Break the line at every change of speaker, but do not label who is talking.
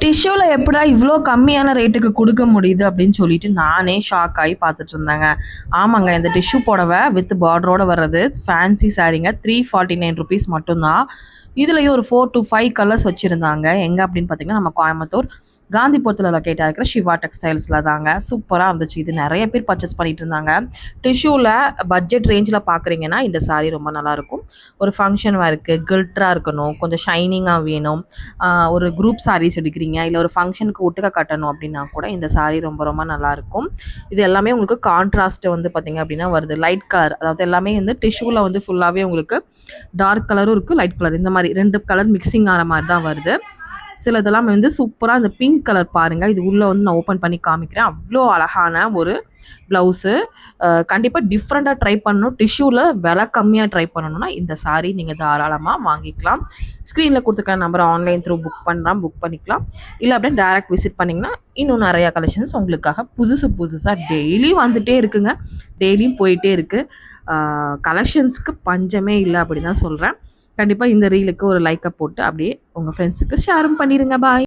டிஷ்யூவில் எப்படா இவ்வளோ கம்மியான ரேட்டுக்கு கொடுக்க முடியுது அப்படின்னு சொல்லிட்டு நானே ஷாக் ஆகி பார்த்துட்டு இருந்தேங்க. ஆமாங்க, இந்த டிஷ்யூ புடவை வித் பார்டரோடு வர்றது ஃபேன்சி சாரீங்க 349 ருபீஸ் மட்டும்தான். இதுலேயும் ஒரு 4 to 5 கலர்ஸ் வச்சுருந்தாங்க. எங்கே அப்படின்னு பார்த்தீங்கன்னா நம்ம கோயம்புத்தூர் காந்திபுரத்தில் லொக்கேட்டாக இருக்கிற சிவா டெக்ஸ்டைல்ஸில் தாங்க. சூப்பராக இருந்துச்சு. இது நிறைய பேர் பர்ச்சேஸ் பண்ணிட்டு இருந்தாங்க. டிஷ்யூவில் பட்ஜெட் ரேஞ்சில் பார்க்குறீங்கன்னா இந்த சாரீ ரொம்ப நல்லாயிருக்கும். ஒரு ஃபங்க்ஷன் வேருக்கு கில்ட்ராக இருக்கணும், கொஞ்சம் ஷைனிங்காக வேணும், ஒரு குரூப் சாரீஸ் எடுக்கிறீங்க, இல்லை ஒரு ஃபங்க்ஷனுக்கு ஒட்டுக்க கட்டணும் அப்படின்னா கூட இந்த சாரீ ரொம்ப ரொம்ப நல்லாயிருக்கும். இது எல்லாமே உங்களுக்கு கான்ட்ராஸ்ட்டு வந்து பார்த்திங்க அப்படின்னா வருது லைட் கலர். அதாவது எல்லாமே வந்து டிஷ்யூவில் வந்து ஃபுல்லாகவே உங்களுக்கு டார்க் கலரும் இருக்குது, லைட் கலர், இந்த மாதிரி 2 கலர் மிக்சிங் ஆகிற மாதிரி தான் வருது. சில இதெல்லாம் வந்து சூப்பராக இந்த பிங்க் கலர் பாருங்கள். இது உள்ளே வந்து நான் ஓப்பன் பண்ணி காமிக்கிறேன். அவ்வளோ அழகான ஒரு ப்ளவுஸு. கண்டிப்பாக டிஃப்ரெண்ட்டாக ட்ரை பண்ணணும். டிஷ்யூவில் விலை கம்மியாக ட்ரை பண்ணணும்னா இந்த சாரீ நீங்கள் தாராளமாக வாங்கிக்கலாம். ஸ்க்ரீனில் கொடுத்துருக்க நம்பரை ஆன்லைன் த்ரூ புக் பண்ணிக்கலாம். இல்லை அப்படியே டேரெக்ட் விசிட் பண்ணிங்கன்னா இன்னும் நிறையா கலெக்ஷன்ஸ் உங்களுக்காக புதுசாக டெய்லியும் வந்துகிட்டே இருக்குங்க. டெய்லியும் போயிட்டே இருக்குது. கலெக்ஷன்ஸ்க்கு பஞ்சமே இல்லை அப்படின்னு தான் சொல்கிறேன். கண்டிப்பாக இந்த ரீலுக்கு ஒரு லைக்கை போட்டு அப்படியே உங்கள் ஃப்ரெண்ட்ஸுக்கு ஷேரும் பண்ணிடுங்க. பாய்.